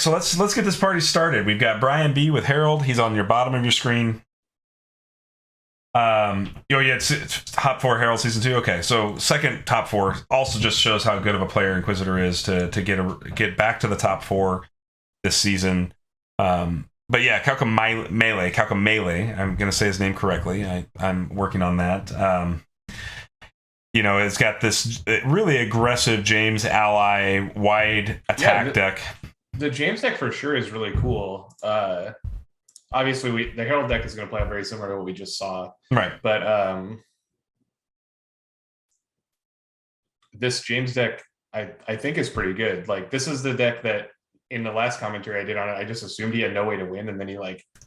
right, so let's get this party started. We've got BrianB with Harold. He's on your bottom of your screen. It's top 4 Harold season 2. Okay, so second top 4 also just shows how good of a player Inquisitor is to get back to the top 4 this season. But yeah, Kaoukomieli. I'm gonna say his name correctly. I'm working on that. It's got this really aggressive James ally wide attack deck. The James deck for sure is really cool. Obviously, the Herald deck is going to play out very similar to what we just saw. Right. But this James deck, I think is pretty good. Like, this is the deck that in the last commentary I did on it, I just assumed he had no way to win, and then he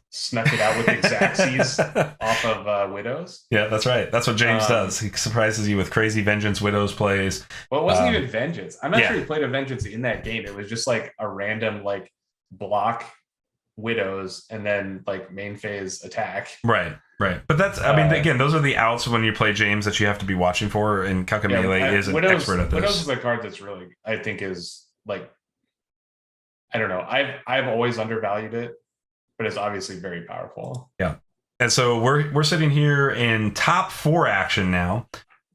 snuck it out with Xaxes off of Widows. Yeah, that's right. That's what James does. He surprises you with crazy Vengeance Widows plays. Well, it wasn't even Vengeance. I'm not sure he played a Vengeance in that game. It was just a random block Widows and then main phase attack. Right. But that's, again, those are the outs when you play James that you have to be watching for, and Kaoukomieli is an expert at this. Widows is a card that's really, I think, is I don't know. I've always undervalued it, but it's obviously very powerful. Yeah. And so we're sitting here in top 4 action now.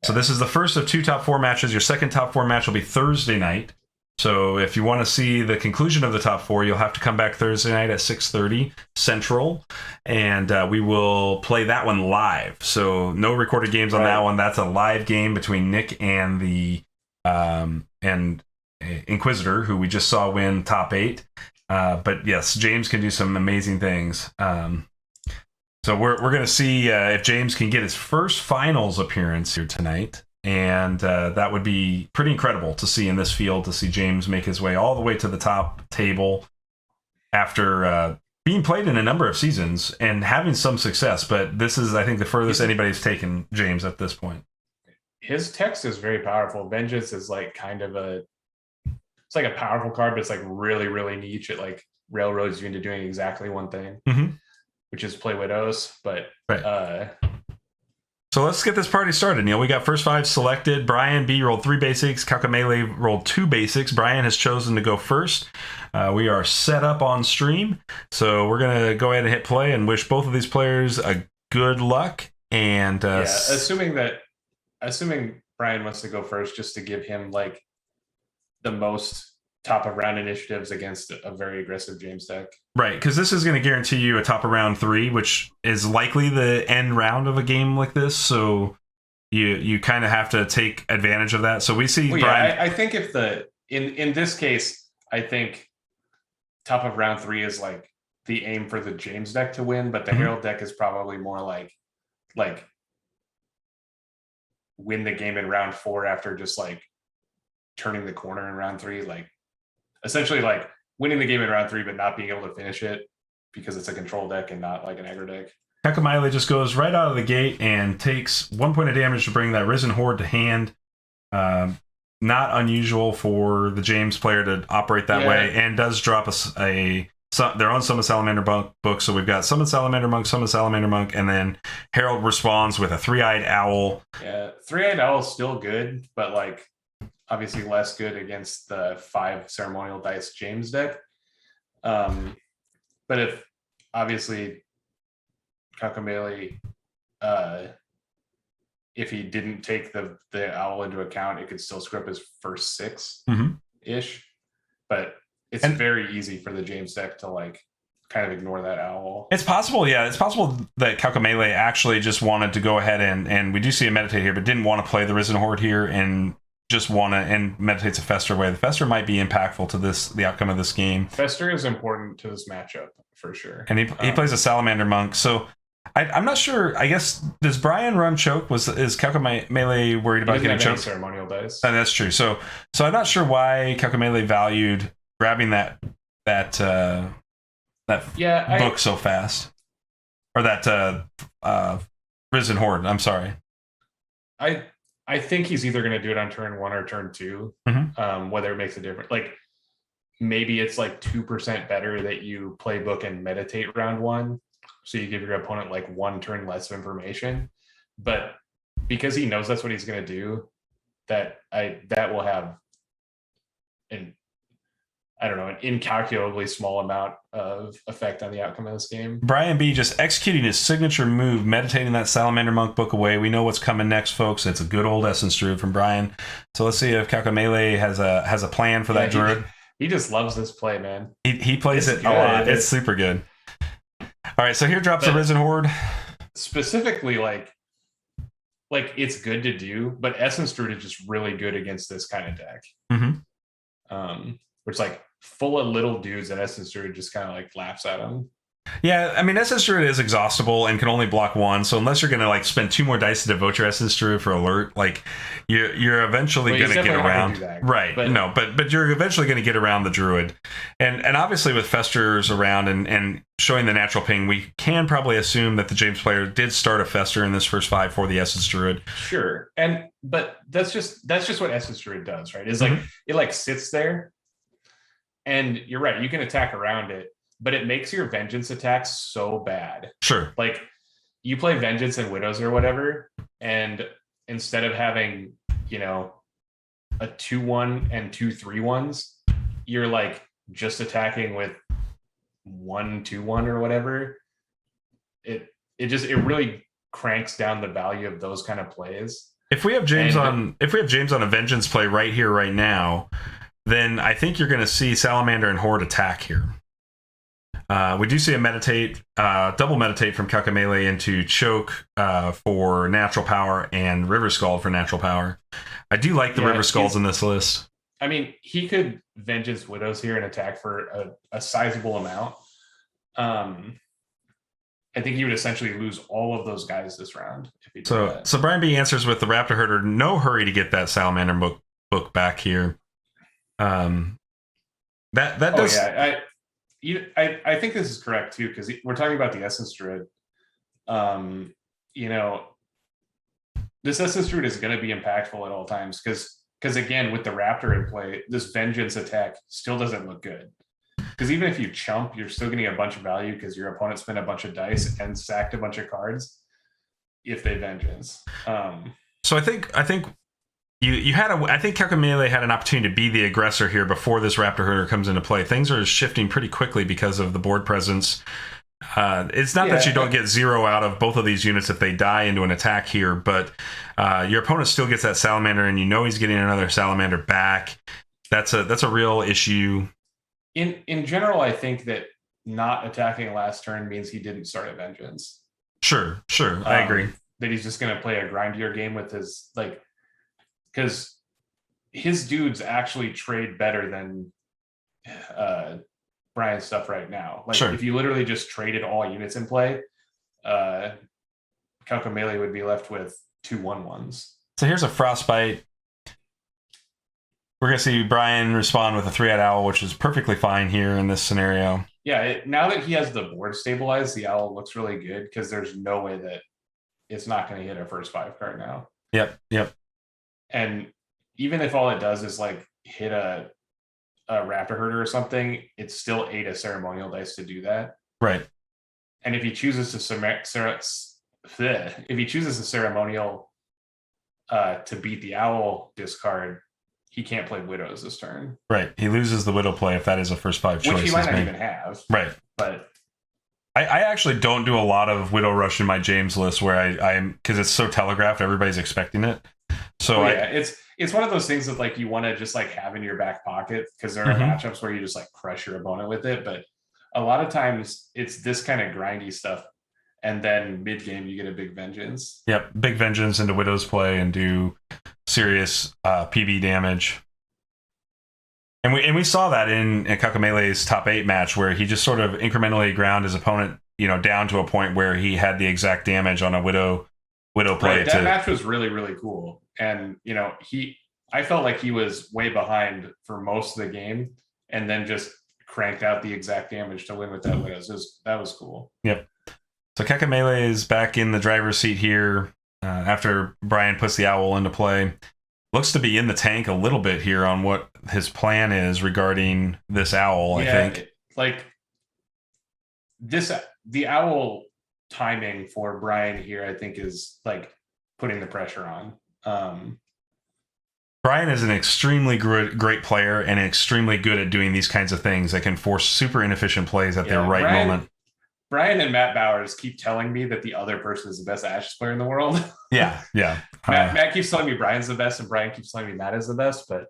So this is the first of 2 top 4 matches. Your second top 4 match will be Thursday night. So if you want to see the conclusion of the top 4, you'll have to come back Thursday night at 6:30 Central, and we will play that one live. So no recorded games on that one. That's a live game between Nick and the and Inquisitor, who we just saw win top 8. But yes, James can do some amazing things. So we're going to see if James can get his first finals appearance here tonight. And that would be pretty incredible to see in this field, to see James make his way all the way to the top table after being played in a number of seasons and having some success. But this is, I think, the furthest anybody's taken James at this point. His text is very powerful. Vengeance is it's a powerful card, but it's really, really niche. It railroads you into doing exactly one thing, which is play Widows. But so let's get this party started, Neil. We got first 5 selected. BrianB rolled 3 basics. Kaoukomieli rolled 2 basics. Brian has chosen to go first. We are set up on stream. So we're going to go ahead and hit play and wish both of these players a good luck. And assuming Brian wants to go first, just to give him the most top of round initiatives against a very aggressive James deck. Right, because this is going to guarantee you a top of round 3, which is likely the end round of a game like this. So you kind of have to take advantage of that. So we see Brian. I think if in this case, I think top of round 3 is the aim for the James deck to win, but the Herald deck is probably more like win the game in round 4 after just turning the corner in round 3, essentially winning the game in round 3 but not being able to finish it because it's a control deck and not an aggro deck. Kaoukomieli just goes right out of the gate and takes 1 point of damage to bring that Risen Horde to hand. Not unusual for the James player to operate that way, and does drop their own Summon Salamander book. So we've got Summon Salamander Monk, and then Harold responds with a 3-eyed owl. Yeah, 3-eyed owl is still good, but obviously less good against the 5 ceremonial dice James deck. But if obviously Kaoukomieli, if he didn't take the owl into account, it could still screw up his first 6-ish. But it's very easy for the James deck to kind of ignore that owl. It's possible, yeah. It's possible that Kaoukomieli actually just wanted to go ahead and we do see a meditate here, but didn't want to play the Risen Horde here and just want to, and meditates a Fester away. The Fester might be impactful to the outcome of this game. Fester is important to this matchup for sure. And he plays a Salamander Monk. So I'm not sure. I guess, does Brian run choke? Is Kaoukomieli worried about getting choked? Ceremonial dice. And that's true. So I'm not sure why Kaoukomieli valued grabbing that book so fast, or that Risen Horde. I'm sorry. I think he's either going to do it on turn 1 or turn 2, whether it makes a difference. Maybe it's 2% better that you play book and meditate round 1, so you give your opponent 1 turn less of information. But because he knows that's what he's going to do, that will have, and I don't know, an incalculably small amount of effect on the outcome of this game. BrianB just executing his signature move, meditating that Salamander Monk book away. We know what's coming next, folks. It's a good old Essence Druid from Brian. So let's see if Kaoukomieli has a plan for that Druid. He just loves this play, man. He plays it a lot. It's super good. All right, so here drops a Risen Horde. Specifically, like it's good to do, but Essence Druid is just really good against this kind of deck. Which like full of little dudes, and Essence Druid just kind of like laughs at them. Yeah, I mean, Essence Druid is exhaustible and can only block one, so unless you're going to like spend 2 more dice to devote your Essence Druid for alert, like you're eventually going to get around. Right, but you're eventually going to get around the Druid. And obviously with Festers around and showing the natural ping, we can probably assume that the James player did start a Fester in this first 5 for the Essence Druid. Sure. But that's just what Essence Druid does, right? Is like it like sits there, and you're right, you can attack around it, but it makes your Vengeance attacks so bad. Sure. Like you play Vengeance and Widows or whatever, and instead of having, a 2/1 and 2/3/1s, you're like just attacking with 1/2/1 or whatever. It really cranks down the value of those kind of plays. If we have James on a Vengeance play right here, right now, then I think you're going to see Salamander and Horde attack here. We do see a meditate, double meditate from Kaoukomieli into Choke for natural power and River Scald for natural power. I do like the River Scalds in this list. I mean, he could Vengeance Widows here and attack for a sizable amount. I think he would essentially lose all of those guys this round if he did that. So BrianB answers with the Raptor Herder. No hurry to get that Salamander book back here. That does. Oh yeah, I think this is correct too, because we're talking about the Essence Druid. This Essence Druid is going to be impactful at all times because again, with the Raptor in play, this Vengeance attack still doesn't look good. Because even if you chump, you're still getting a bunch of value because your opponent spent a bunch of dice and sacked a bunch of cards if they Vengeance. So I think you had I think Kaoukomieli had an opportunity to be the aggressor here before this Raptor Herder comes into play. Things are shifting pretty quickly because of the board presence. It's not that you don't get 0 out of both of these units if they die into an attack here, but your opponent still gets that Salamander, and he's getting another Salamander back. That's a real issue. In general, I think that not attacking last turn means he didn't start a Vengeance. Sure, I agree. That he's just going to play a grindier game with his, like, because his dudes actually trade better than Brian's stuff right now. Like, if you literally just traded all units in play, Kaoukomieli would be left with 2/1/1s. So here's a Frostbite. We're going to see Brian respond with a 3-eyed owl, which is perfectly fine here in this scenario. Yeah, now that he has the board stabilized, the owl looks really good because there's no way that it's not going to hit our first 5 card now. Yep. And even if all it does is like hit a Raptor Herder or something, it's still 8 ceremonial dice to do that. Right. And if he chooses to ceremonial to beat the owl discard, he can't play Widows this turn. Right. He loses the Widow play if that is a first 5 choice. Which he might not even have. Right. But I actually don't do a lot of Widow Rush in my James list where I'm because it's so telegraphed, everybody's expecting it. So it's one of those things that like you want to just like have in your back pocket because there are matchups where you just like crush your opponent with it. But a lot of times it's this kind of grindy stuff. And then mid game you get a big Vengeance. Yep, big Vengeance into Widow's play and do serious PB damage. And we saw that in Kaoukomieli's top 8 match where he just sort of incrementally ground his opponent, down to a point where he had the exact damage on a Widow play. Right, that match was really, really cool. And I felt like he was way behind for most of the game and then just cranked out the exact damage to win with that Widows. That was cool. Yep. So Kaoukomieli is back in the driver's seat here after Brian puts the owl into play. Looks to be in the tank a little bit here on what his plan is regarding this owl, I think. The owl timing for Brian here, I think, is like putting the pressure on. Brian is an extremely great player and extremely good at doing these kinds of things that can force super inefficient plays at the right moment. Brian and Matt Bowers keep telling me that the other person is the best Ashes player in the world. Yeah. Matt keeps telling me Brian's the best, and Brian keeps telling me Matt is the best. But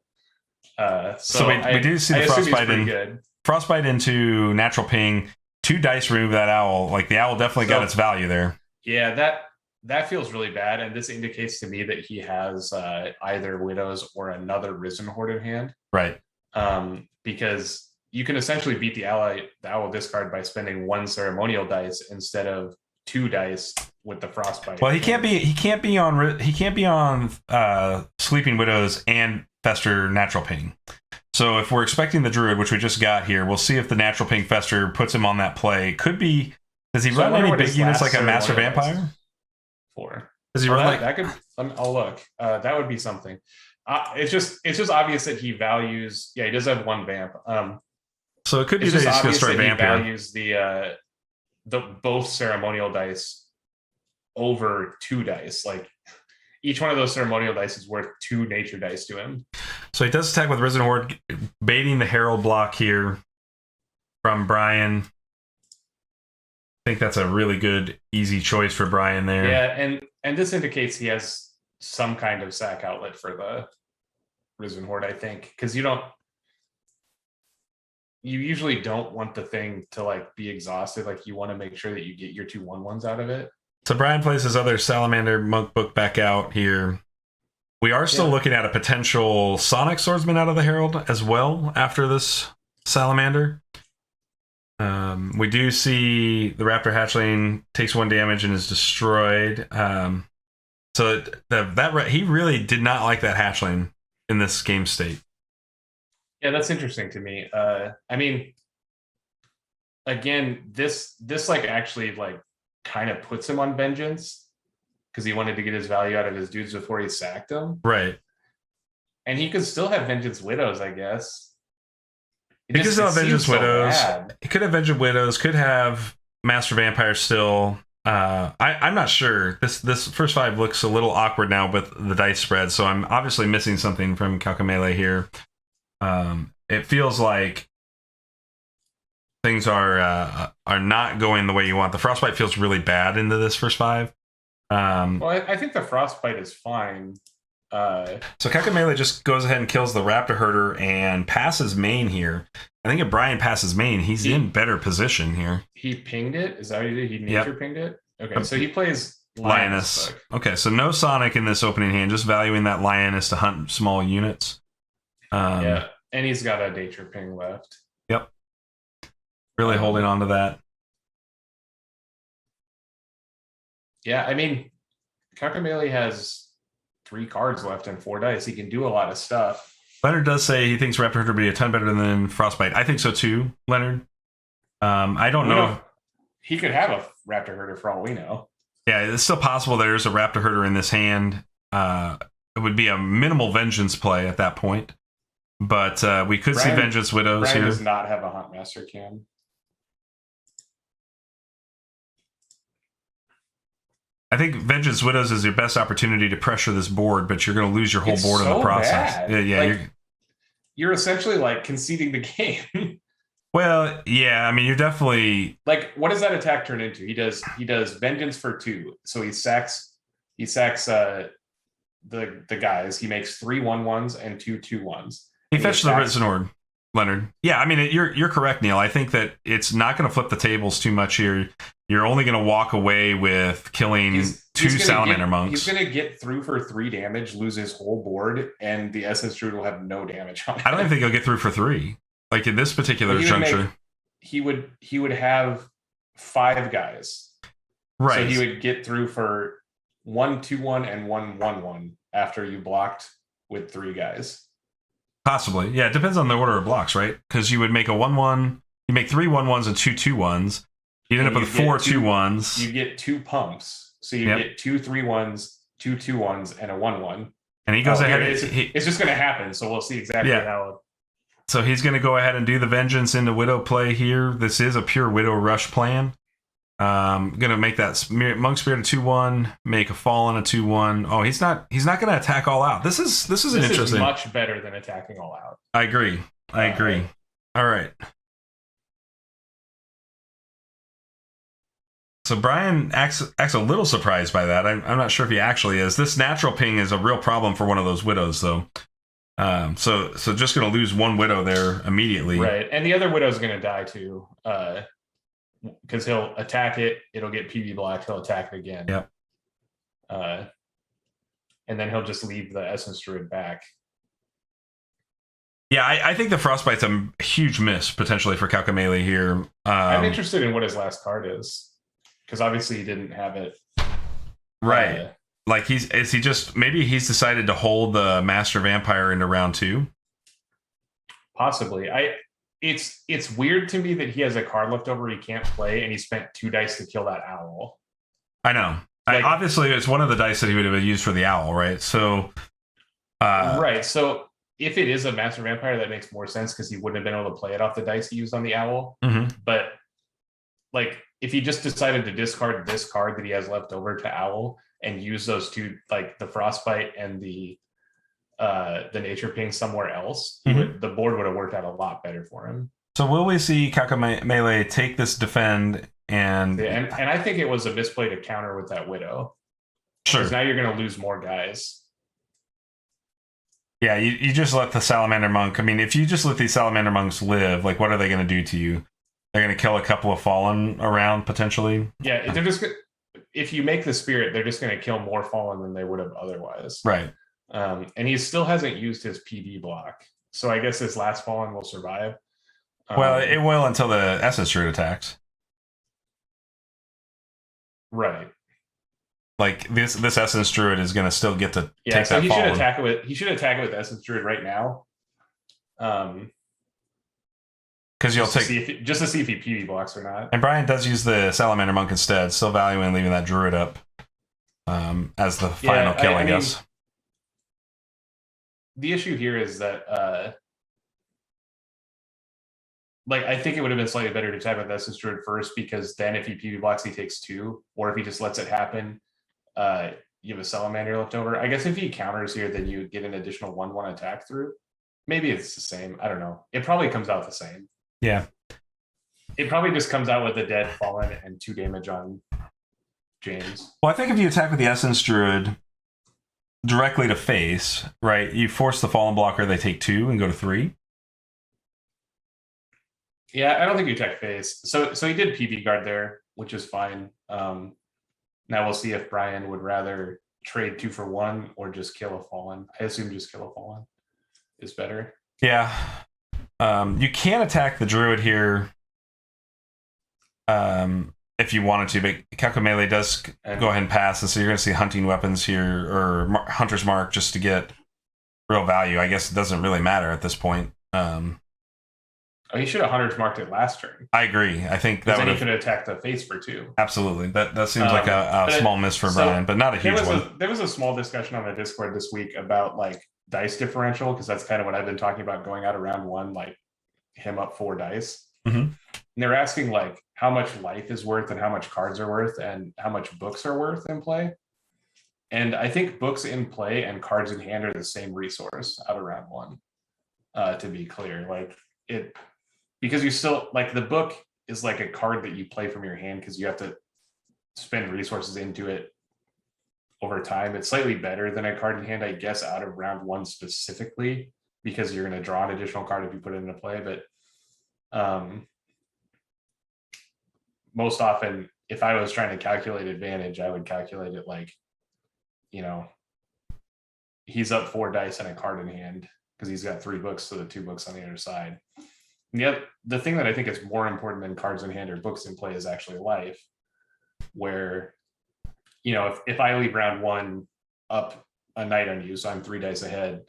so we do see the frostbite into natural ping. 2 dice remove that owl. Like the owl definitely got its value there. Yeah, that feels really bad, and this indicates to me that he has either Widows or another Risen Horde in hand. Right. Because you can essentially beat the owl discard by spending 1 ceremonial dice instead of 2 dice with the frostbite. Well, he can't be on Sleeping Widows and Fester Natural Ping. So if we're expecting the Druid, which we just got here, we'll see if the Natural Ping Fester puts him on that play. Could be. Does he run any big units like a Master Vampire? Does he run like that? I'll look. That would be something. It's just obvious that he values. Yeah, he does have 1 vamp. So it could be that he's going to start vamp. He values the both ceremonial dice over 2 dice. Like each one of those ceremonial dice is worth 2 nature dice to him. So he does attack with Risen Horde, baiting the Herald block here from Brian. I think that's a really good, easy choice for Brian there. Yeah, and this indicates he has some kind of sack outlet for the Risen Horde, I think, because you usually don't want the thing to like be exhausted. Like you want to make sure that you get your 2 1/1s out of it. So Brian plays his other Salamander Monk Book back out here. We are still looking at a potential Sonic Swordsman out of the Herald as well after this Salamander. We do see the Raptor Hatchling takes 1 damage and is destroyed. So he really did not like that Hatchling in this game state. Yeah, that's interesting to me. I mean, again, this like actually like kind of puts him on vengeance because he wanted to get his value out of his dudes before he sacked them. Right. And he could still have Vengeance Widows, I guess. He could still have Vengeance Widows. He could have Vengeance Widows. Could have Master Vampire still. I'm not sure. This first 5 looks a little awkward now with the dice spread, so I'm obviously missing something from Kaoukomieli here. It feels like things are not going the way you want. The Frostbite feels really bad into this first 5. Well, I think the Frostbite is fine. So Kaoukomieli just goes ahead and kills the Raptor Herder and passes main here. I think if Brian passes main, he's in better position here. He pinged it? Is that what he did? He nature pinged it? Okay, so he plays Lioness. Okay, so no Sonic in this opening hand, just valuing that Lioness to hunt small units. Yeah, and he's got a nature ping left. Yep. Really holding on to that. Yeah, I mean, Kaoukomieli has 3 cards left and 4 dice. He can do a lot of stuff. Leonard does say he thinks Raptor Herder would be a ton better than Frostbite. I think so too, Leonard. I don't know. He could have a Raptor Herder for all we know. Yeah, it's still possible there's a Raptor Herder in this hand. It would be a minimal Vengeance play at that point. But we could see Vengeance Widows Brian here. Does not have a Huntmaster Cam. I think Vengeance Widows is your best opportunity to pressure this board, but you're going to lose your whole board in the process. Bad. Yeah, you're essentially like conceding the game. Well, yeah, I mean, you're definitely like, what does that attack turn into? He does Vengeance for 2, so he sacks the guys. He makes 3 1/1s and 2 2/1s. He fetched the Risen Horde, Leonard. Yeah, I mean, you're correct, Neil. I think that it's not going to flip the tables too much here. You're only going to walk away with killing 2 Salamander Monks. He's going to get through for 3 damage, lose his whole board, and the SS Druid will have no damage on it. I don't even think he'll get through for 3. Like in this particular juncture. He would have 5 guys. Right. So he would get through for 1 2/1 and 1 1/1 after you blocked with 3 guys. Possibly. Yeah, it depends on the order of blocks, right? Because you would make a 1/1, you make 3 1/1s and 2 2/1s. You'd end up with 4 2/1s. You get 2 pumps. So you get 2 3/1s, 2 2/1s, and a 1/1. And he goes ahead. It's just going to happen. So we'll see exactly how. So he's going to go ahead and do the Vengeance into Widow play here. This is a pure Widow Rush plan. Gonna make that Monk Spirit a 2/1, make a Fallen a 2/1. Oh, he's not gonna attack all out. This is an interesting. Is much better than attacking all out. I agree. All right. So Brian acts a little surprised by that. I'm not sure if he actually is. This natural ping is a real problem for one of those widows, though. So just going to lose one widow there immediately. Right, and the other widow's going to die too, because he'll attack it. It'll get PV blocked. He'll attack it again. Yep. And then he'll just leave the Essence Druid back. Yeah, I think the Frostbite's a huge miss potentially for Kaoukomieli here. I'm interested in what his last card is, because obviously he didn't have it. Right. Like maybe he's decided to hold the Master Vampire into round 2? Possibly. It's weird to me that he has a card left over he can't play, and he spent 2 dice to kill that owl. I know. Obviously, it's one of the dice that he would have used for the owl, right? So, right. So if it is a Master Vampire, that makes more sense because he wouldn't have been able to play it off the dice he used on the owl. Mm-hmm. But like, if he just decided to discard this card that he has left over to owl and use those 2, like the Frostbite and the Nature Ping somewhere else, the board would have worked out a lot better for him. So will we see Kaoukomieli take this defend and I think it was a misplay to counter with that widow. Sure. Because now you're going to lose more guys. Yeah, you just let the Salamander Monk. I mean, if you just let these Salamander Monks live, like, what are they going to do to you? They're going to kill a couple of Fallen around, potentially? Yeah, they're just... If you make the Spirit, they're just going to kill more Fallen than they would have otherwise. Right. And he still hasn't used his PV block. So I guess his last Fallen will survive. Well, it will until the Essence Druid attacks. Right. Like, this Essence Druid is going to still get to take so that he Fallen. He should attack it with Essence Druid right now. Because you'll just to see if he PV blocks or not. And Brian does use the Salamander Monk instead, still valuing leaving that Druid up as the final kill, I guess. Mean, the issue here is that, like, I think it would have been slightly better to attack with Essence Druid first, because then if he PV blocks, he takes 2, or if he just lets it happen, you have a Salamander left over. I guess if he counters here, then you get an additional 1/1 attack through. Maybe it's the same. I don't know. It probably comes out the same. Yeah. It probably just comes out with a dead Fallen and 2 damage on James. Well, I think if you attack with the Essence Druid directly to face, right, you force the Fallen blocker, they take 2 and go to 3. Yeah, I don't think you attack face. So he did PV guard there, which is fine. Now we'll see if Brian would rather trade 2 for 1 or just kill a Fallen. I assume just kill a Fallen is better. Yeah. You can attack the Druid here if you wanted to, but Kaoukomieli does go ahead and pass, and so you're going to see hunting weapons here, or Hunter's Mark, just to get real value. I guess it doesn't really matter at this point. He should have Hunter's Marked it last turn. I agree. I think that would have... Then he could attack the face for 2. Absolutely. That seems like a small miss for Brian, but not a huge one. There was a small discussion on the Discord this week about, like, dice differential, because that's kind of what I've been talking about going out of round 1, like him up 4 dice. Mm-hmm. And they're asking, like, how much life is worth and how much cards are worth and how much books are worth in play. And I think books in play and cards in hand are the same resource out of round 1, to be clear. Like, because you still, like, the book is like a card that you play from your hand because you have to spend resources into it over time. It's slightly better than a card in hand, I guess, out of round 1 specifically, because you're going to draw an additional card if you put it into play. But most often, if I was trying to calculate advantage, I would calculate it like, you know, he's up 4 dice and a card in hand because he's got 3 books, so the 2 books on the other side. And the thing that I think is more important than cards in hand or books in play is actually life, where, you know, if I leave round 1 up a knight on you, so I'm 3 dice ahead,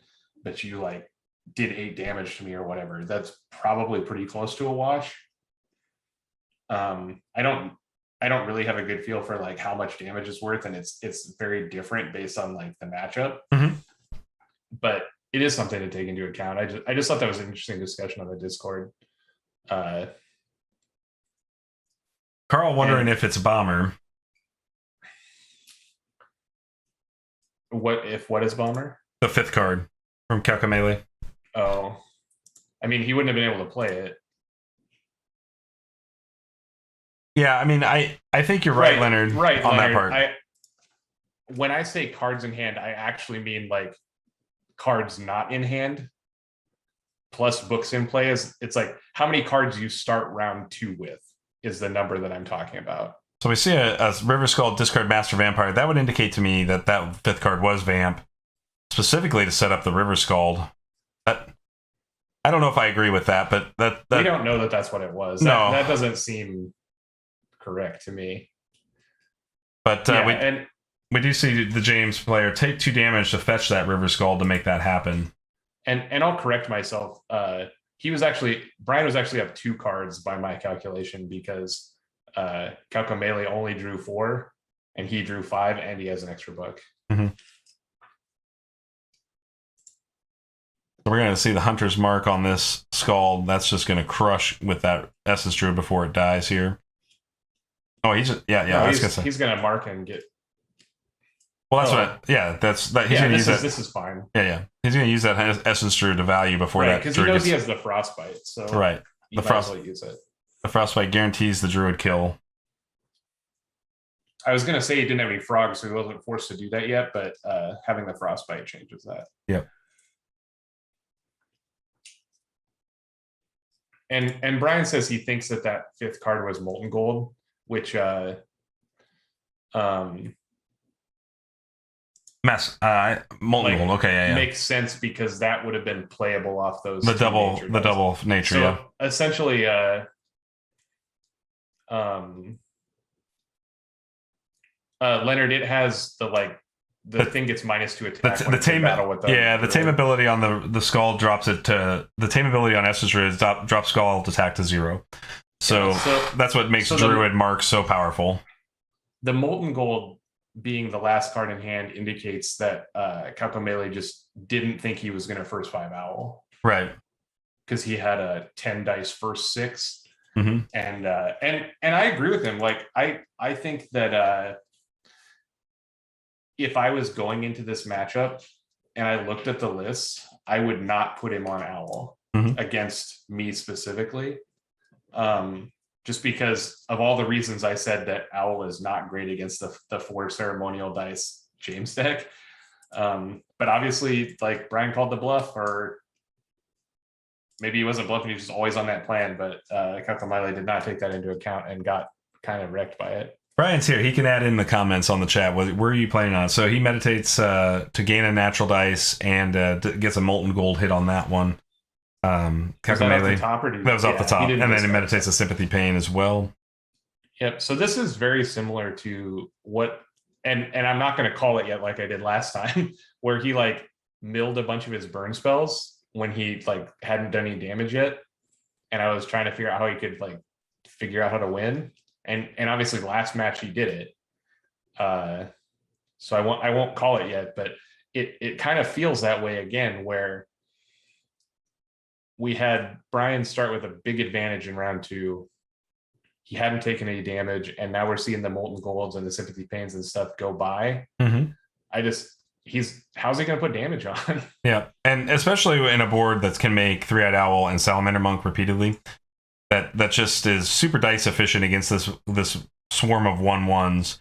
but you, like, did 8 damage to me or whatever, that's probably pretty close to a wash. I don't really have a good feel for, like, how much damage is worth, and it's very different based on, like, the matchup. Mm-hmm. But it is something to take into account. I just thought that was an interesting discussion on the Discord. Carl wondering if it's bomber. What is bomber? The 5th card from Kaoukomieli. Oh, I mean, he wouldn't have been able to play it. Yeah, I mean, I think you're right, Leonard. Right, on Leonard, that part. When I say cards in hand, I actually mean like cards not in hand plus books in play. It's like how many cards you start round 2 with is the number that I'm talking about. So we see a River Skull discard Master Vampire. That would indicate to me that 5th card was Vamp, specifically to set up the River Skull. I don't know if I agree with that, but that we don't know that that's what it was. No, that doesn't seem correct to me. But we do see the James player take 2 damage to fetch that River Skull to make that happen. And I'll correct myself. Brian was actually up 2 cards by my calculation because Kaoukomieli only drew 4 and he drew 5 and he has an extra book. Mm-hmm. So we're going to see the Hunter's Mark on this skull. That's just going to crush with that Essence Druid before it dies here. Oh, he's just, he's going to mark and get. Well, that's what. He's going to use that. This is fine. Yeah. He's going to use that Essence Druid to value before that. Because he knows he has the Frostbite. So right, the Frostbite use it. The Frostbite guarantees the Druid kill. I was going to say he didn't have any frogs, so he wasn't forced to do that yet. But having the Frostbite changes that. Yep. And Brian says he thinks that 5th card was Molten Gold, which Molten Gold. Okay, yeah. Makes sense because that would have been playable off those the double nature. So yeah. Essentially, Leonard, it has the thing gets -2 attack. The tame ability on the skull drops it to the tame ability on Essence Druid drops skull attack to 0. So that's what makes Druid Mark so powerful. The Molten Gold being the last card in hand indicates that Kaoukomieli just didn't think he was going to first 5 owl, right? Because he had a 10 dice first 6, mm-hmm. and I agree with him. Like I think that if I was going into this matchup and I looked at the list, I would not put him on owl mm-hmm. against me specifically. Just because of all the reasons I said that owl is not great against the 4 ceremonial dice James deck. But obviously, like Brian called the bluff, or maybe he wasn't bluffing, he was just always on that plan, but Kaoukomieli did not take that into account and got kind of wrecked by it. Brian's here. He can add in the comments on the chat. Where are you planning on? So he meditates to gain a natural dice and gets a Molten Gold hit on that one. Kaoukomieli. That was off the top. And then he meditates a Sympathy Pain as well. Yep. So this is very similar to what, and I'm not going to call it yet like I did last time, where he milled a bunch of his burn spells when he hadn't done any damage yet. And I was trying to figure out how he could figure out how to win. And obviously last match he did it. So I won't call it yet, but it kind of feels that way again, where we had Brian start with a big advantage in round 2. He hadn't taken any damage, and now we're seeing the Molten Golds and the Sympathy Pains and stuff go by. Mm-hmm. How's he going to put damage on? Yeah, and especially in a board that can make 3-Eyed Owl and Salamander Monk repeatedly, that just is super dice efficient against this swarm of 1/1s.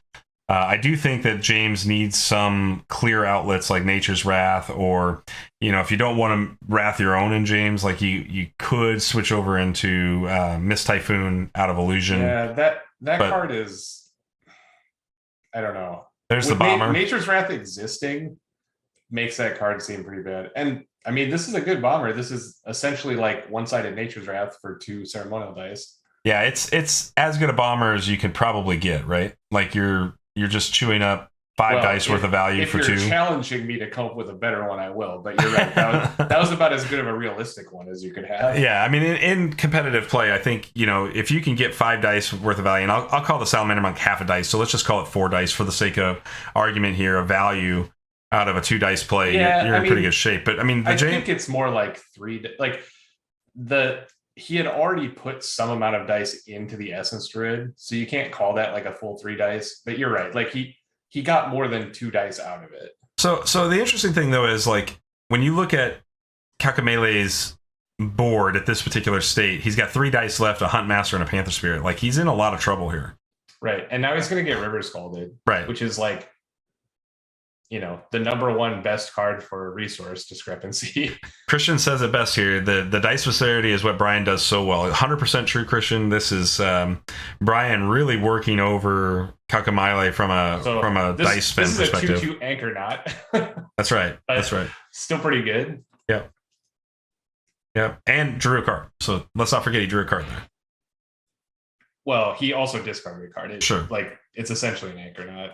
I do think that James needs some clear outlets like Nature's Wrath, or if you don't want to wrath your own in James, you could switch over into Mist Typhoon out of Illusion. Yeah, that card is, I don't know. There's the bomber. Nature's Wrath existing makes that card seem pretty bad. And I mean, this is a good bomber. This is essentially one-sided Nature's Wrath for 2 ceremonial dice. Yeah, it's as good a bomber as you could probably get, right? You're just chewing up 5 dice worth of value for 2. If you're challenging me to come up with a better one, I will. But you're right. That was about as good of a realistic one as you could have. Yeah, I mean, in competitive play, I think, if you can get 5 dice worth of value, and I'll call the Salamander Monk half a dice, so let's just call it 4 dice for the sake of argument here, of value out of a 2 dice play, you're in pretty good shape. But I mean, I think it's more like 3. he had already put some amount of dice into the Essence Druid, so you can't call that like a full 3 dice. But you're right, like he got more than 2 dice out of it. So the interesting thing though is like when you look at Kaoukomieli's board at this particular state, he's got 3 dice left, a Huntmaster and a Panther Spirit. Like he's in a lot of trouble here. Right, and now he's going to get River Scalded, right? Which is like, you know, the number 1 best card for resource discrepancy. Christian says it best here. The dice facility is what Brian does so well. 100% true, Christian. This is Brian really working over Kaoukomieli from a dice spend perspective. This is a 2/2 anchor knot. That's right. That's right. Still pretty good. Yep. Yep. And drew a card. So let's not forget he drew a card there. Well, he also discarded a card. Sure. Like it's essentially an anchor knot.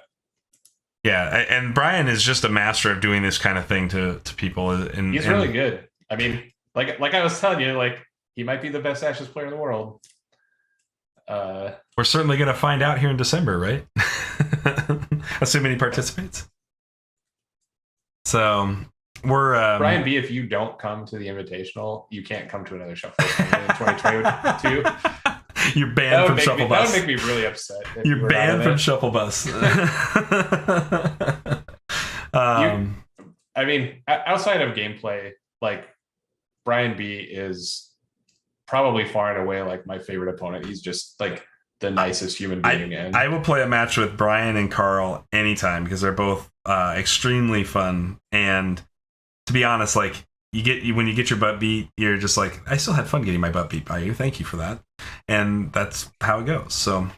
Yeah, and Brian is just a master of doing this kind of thing to people. And he's really good. I mean, like I was telling you, like he might be the best Ashes player in the world. We're certainly going to find out here in December, right? Assuming he participates. So we're BrianB. If you don't come to the Invitational, you can't come to another Shufflebus in 2022. You're banned from Shufflebus. That would make me really upset. You're banned from Shufflebus. I mean, outside of gameplay, like BrianB is probably far and away like my favorite opponent. He's just like the nicest human being. I will play a match with Brian and Carl anytime because they're both extremely fun. And to be honest, like when you get your butt beat, you're just like, I still had fun getting my butt beat by you. Thank you for that. And that's how it goes. So,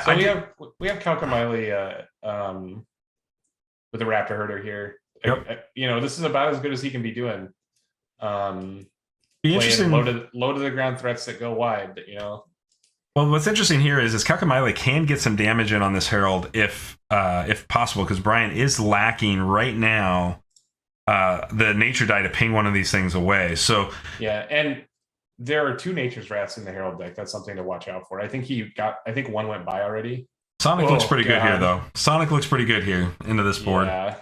we have Kaoukomieli with the Raptor Herder here. Yep. You know, this is about as good as he can be doing. Be interesting. Low to the ground threats that go wide. You know. Well, what's interesting here is Kaoukomieli can get some damage in on this Herald if possible, because Brian is lacking right now the nature die to ping one of these things away. So yeah, and there are 2 Nature's Wraths in the Herald deck. That's something to watch out for. I think one went by already. Sonic looks pretty good here, though. Sonic looks pretty good here into this board. Yeah.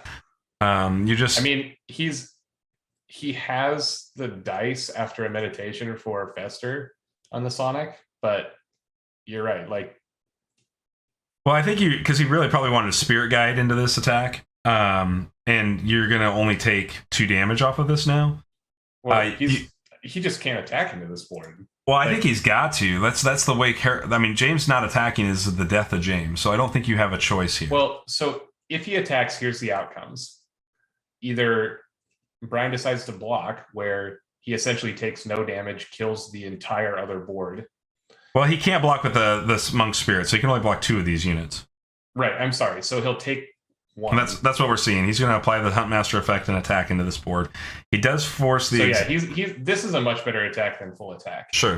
I mean, he has the dice after a meditation for Fester on the Sonic, but you're right. Like, well, I think because he really probably wanted a Spirit Guide into this attack, and you're gonna only take 2 damage off of this now. Well, he just can't attack into this board. Well, I think he's got to. That's the way. I mean, James not attacking is the death of James, so I don't think you have a choice here. Well, so if he attacks, here's the outcomes. Either Brian decides to block, where he essentially takes no damage, kills the entire other board. Well, he can't block with the Monk Spirit, so he can only block 2 of these units. Right, I'm sorry. So he'll take 1. And that's what we're seeing. He's going to apply the Huntmaster effect and attack into this board. He does force the... So yeah, this is a much better attack than full attack. Sure.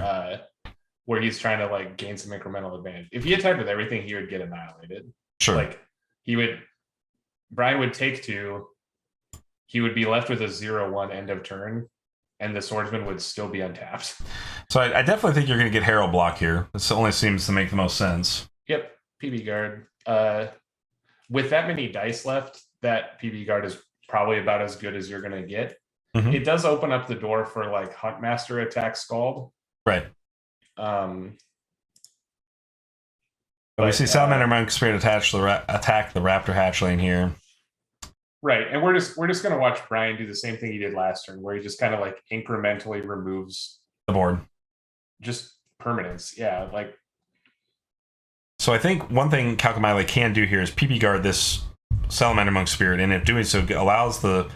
Where he's trying to like gain some incremental advantage. If he attacked with everything, he would get annihilated. Sure. Like Brian would take 2. He would be left with a 0/1 end of turn, and the Swordsman would still be untapped. So I definitely think you're going to get Herald block here. This only seems to make the most sense. Yep, PB Guard. With that many dice left, that PB Guard is probably about as good as you're going to get. Mm-hmm. It does open up the door for like Huntmaster attack Scald. Right. But we see Salamander Monk Spirit attack the Raptor Hatchling here. Right, and we're just going to watch Brian do the same thing he did last turn, where he just kind of like incrementally removes the board, just permanence. Yeah, like. So I think one thing Kaoukomieli can do here is PP guard this Salamander Monk Spirit, and if doing so allows the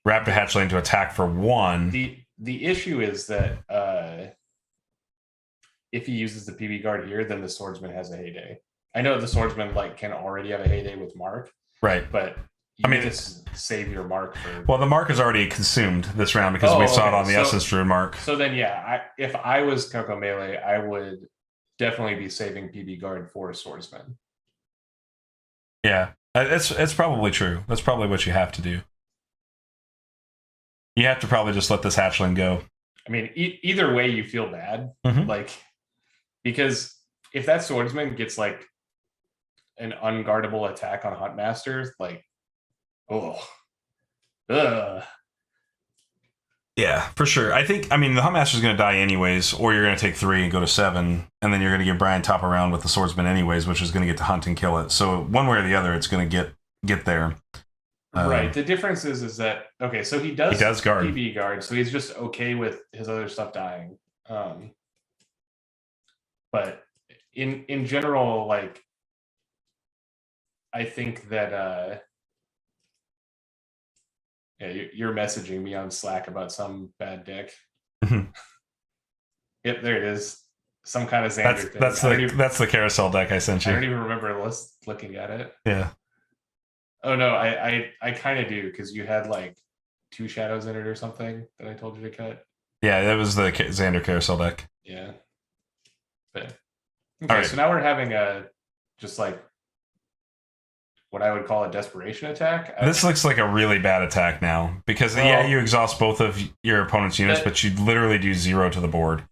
Raptor Hatchling to attack for 1. The issue is that if he uses the PB guard here, then the Swordsman has a heyday. I know the Swordsman like can already have a heyday with Mark, right? But I mean, just save your Mark for. Well, the Mark is already consumed this round because we saw it on the Essence Druid Mark. So then, yeah, if I was Kaoukomieli, I would definitely be saving PB guard for a Swordsman. Yeah, it's probably true. That's probably what you have to do. You have to probably just let this hatchling go. I mean, either way, you feel bad, like because if that Swordsman gets like an unguardable attack on Huntmaster, like. Oh, Yeah, for sure. I think, I mean, the Huntmaster's going to die anyways, or you're going to take 3 and go to 7, and then you're going to give Brian top around with the Swordsman anyways, which is going to get to hunt and kill it. So one way or the other, it's going to get there. Right. The difference is that, okay, so he does guard. PB guard, so he's just okay with his other stuff dying. But in general, like, I think that yeah, you're messaging me on Slack about some bad deck. Yep, there it is. Some kind of Xander thing. That's the carousel deck I sent you. I don't even remember looking at it. Yeah. Oh no, I kind of do, because you had like 2 shadows in it or something that I told you to cut. Yeah, that was the Xander carousel deck. Yeah. But okay, so now we're having just like what I would call a desperation attack. This looks like a really bad attack now, because you exhaust both of your opponent's units, but you literally do 0 to the board.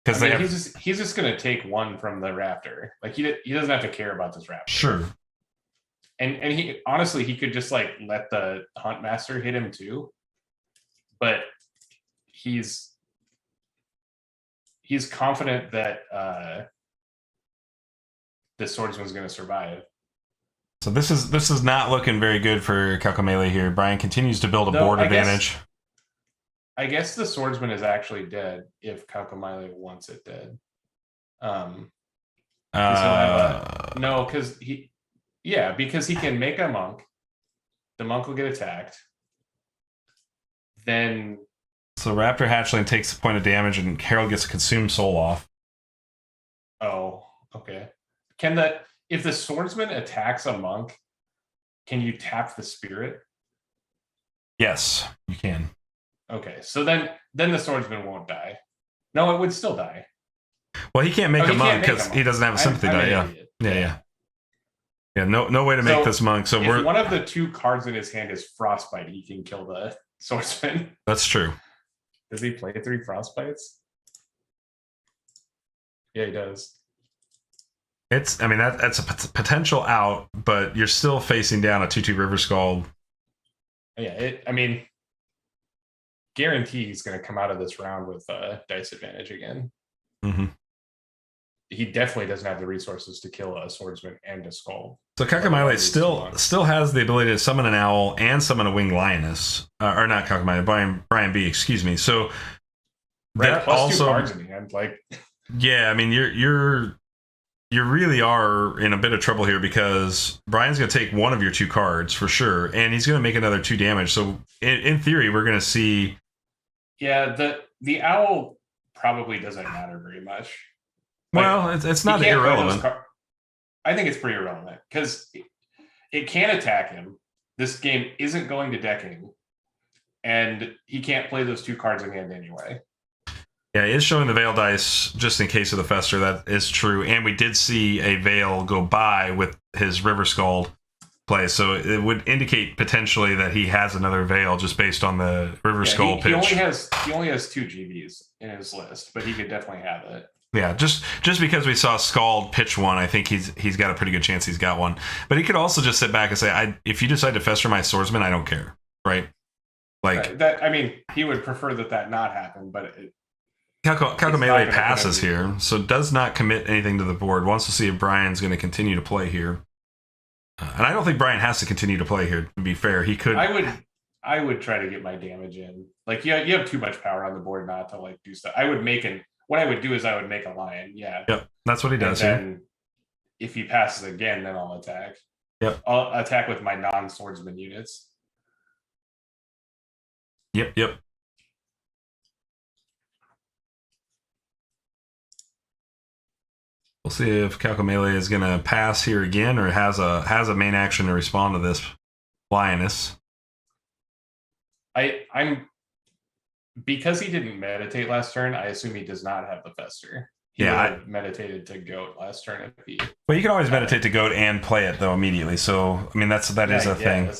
Because he's just going to take 1 from the raptor. Like he doesn't have to care about this raptor. Sure. And he honestly, he could just like let the Huntmaster hit him too, but he's confident that this Swordsman's going to survive. So this is not looking very good for Kaoukomieli here. Brian continues to build a board advantage. I guess the Swordsman is actually dead if Kaoukomieli wants it dead. No, because he can make a monk. The monk will get attacked. Then so Raptor Hatchling takes a point of damage, and Harold gets a consumed soul off. Oh, okay. If the Swordsman attacks a monk, can you tap the spirit? Yes, you can. Okay, so then the Swordsman won't die. No, it would still die. Well, he can't make a monk because he doesn't have a sympathy die. Yeah. No way to make this monk. So if one of the 2 cards in his hand is Frostbite, he can kill the Swordsman. That's true. Does he play 3 Frostbites? Yeah, he does. That's a potential out, but you're still facing down a 2/2 River Scald. Yeah, guarantee he's going to come out of this round with dice advantage again. Mm-hmm. He definitely doesn't have the resources to kill a Swordsman and a Skull. So Kaoukomieli still has the ability to summon an owl and summon a winged lioness, or not Kaoukomieli, BrianB, excuse me. So that plus 2 cards in the end, like. Yeah, I mean you really are in a bit of trouble here, because Brian's going to take 1 of your 2 cards for sure, and he's going to make another 2 damage. So in theory, we're going to see. Yeah, the owl probably doesn't matter very much. Well, it's not irrelevant. I think it's pretty irrelevant, because it can attack him. This game isn't going to decking, and he can't play those 2 cards in hand anyway. Yeah, he is showing the Veil dice just in case of the Fester. That is true. And we did see a Veil go by with his River Scald play. So it would indicate potentially that he has another Veil just based on the River Scald pitch. He only has 2 GVs in his list, but he could definitely have it. Yeah, just because we saw Scald pitch 1, I think he's got a pretty good chance he's got one. But he could also just sit back and say, if you decide to Fester my Swordsman, I don't care. Right? Like he would prefer that not happen, but Kaoukomieli passes here, so does not commit anything to the board. Wants to see if Brian's going to continue to play here, and I don't think Brian has to continue to play here. To be fair, he could. I would try to get my damage in. Like, you have too much power on the board not to like do stuff. What I would do is I would make a lion. Yeah. Yep, that's what he does. And then if he passes again, then I'll attack. Yep. I'll attack with my non-swordsman units. Yep. We'll see if Kaoukomieli is going to pass here again, or has a main action to respond to this lioness. I'm because he didn't meditate last turn. I assume he does not have the Fester. He meditated to Goat last turn if he. Well, you can always meditate to Goat and play it though immediately. So I mean that is a thing.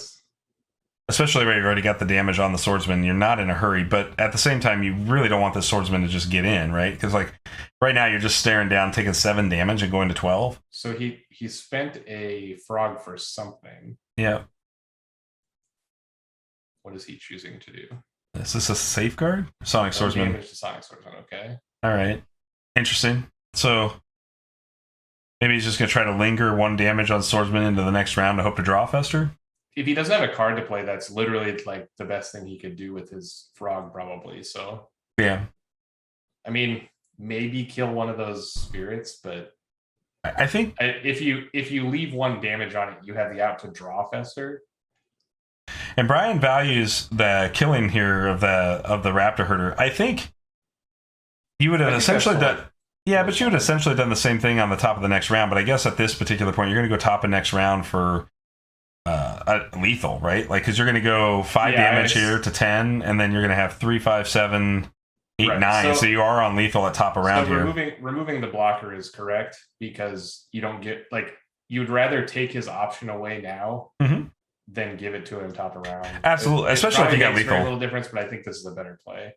Especially where you've already got the damage on the Swordsman, you're not in a hurry. But at the same time, you really don't want the Swordsman to just get in, right? Because like right now, you're just staring down, taking 7 damage and going to 12. So he spent a frog for something. Yeah. What is he choosing to do? Is this a safeguard? Sonic Swordsman. Damage to Sonic Swordsman. Okay. All right. Interesting. So maybe he's just going to try to linger 1 damage on Swordsman into the next round to hope to draw Fester. If he doesn't have a card to play, that's literally like the best thing he could do with his frog, probably. So yeah. I mean, maybe kill one of those spirits, but I think if you leave 1 damage on it, you have the out to draw Fester. And Brian values the killing here of the Raptor Herder. I think you would have essentially done. Yeah, but you would have essentially done the same thing on the top of the next round. But I guess at this particular point, you're going to go top of next round for lethal, right? Like, because you're going to go 5 damage here to 10, and then you're going to have 3, 5, 7, 8, Right. 9. So you are on lethal at top of round here. Removing the blocker is correct because you don't get like you'd rather take his option away now than give it to him top of round. Absolutely, especially if you got lethal. A little difference, but I think this is a better play.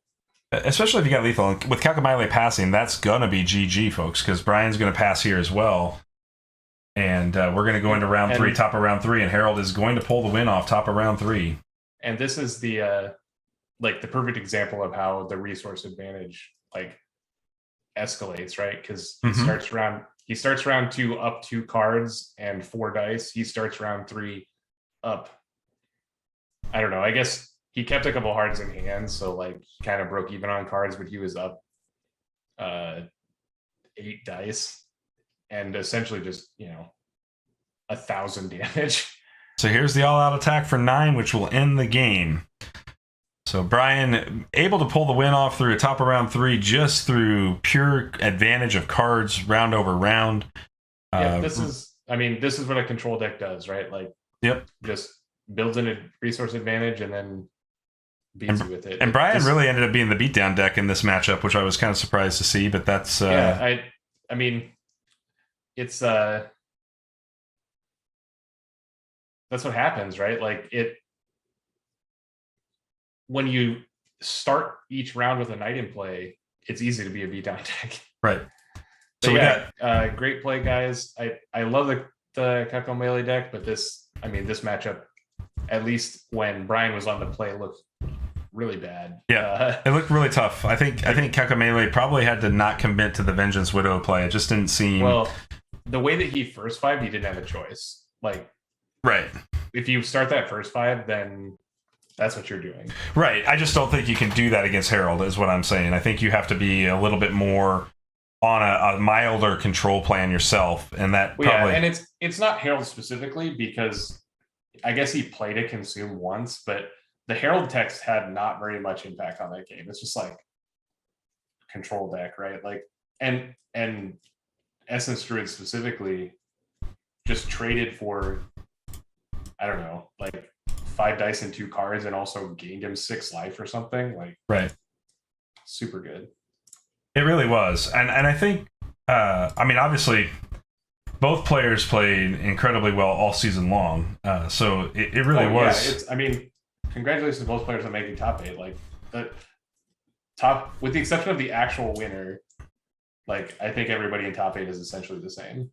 Especially if you got lethal. And with Kaoukomieli passing, that's going to be GG, folks, because Brian's going to pass here as well. And we're going to go into round 3, top of round 3, and Harold is going to pull the win off top of round 3. And this is the like the perfect example of how the resource advantage like escalates, right? Because he starts round 2 up 2 cards and 4 dice. He starts round 3 up. I don't know. I guess he kept a couple hearts in hand, so like he kind of broke even on cards, but he was up 8 dice and essentially just 1,000 damage. So here's the all-out attack for 9, which will end the game. So Brian able to pull the win off through a top of round 3 just through pure advantage of cards round over round. Yeah, this is what a control deck does, right? Like, yep, just builds in a resource advantage and then beats you with it. And Brian really ended up being the beatdown deck in this matchup, which I was kind of surprised to see. But that's I mean, it's that's what happens, right? Like when you start each round with a knight in play, it's easy to be a beatdown deck. Right. So we got great play, guys. I love the Kaoukomieli deck, but this matchup, at least when Brian was on the play, looked really bad. Yeah, it looked really tough. I think Kaoukomieli probably had to not commit to the Vengeance Widow play. It just didn't seem well. The way that he first 5'd, he didn't have a choice. Like, right. If you start that first 5, then that's what you're doing. Right. I just don't think you can do that against Harold, is what I'm saying. I think you have to be a little bit more on a milder control plan yourself, and that probably. Yeah, and it's not Harold specifically because I guess he played it consume once, but the Harold text had not very much impact on that game. It's just like control deck, right? Like and Essence Druid specifically just traded for, I don't know, like 5 dice and 2 cards and also gained him 6 life or something. Like, right. Super good. It really was. And I think, obviously, both players played incredibly well all season long. So it really was. Yeah, congratulations to both players on making top 8. Like, the top, with the exception of the actual winner, like, I think everybody in top 8 is essentially the same.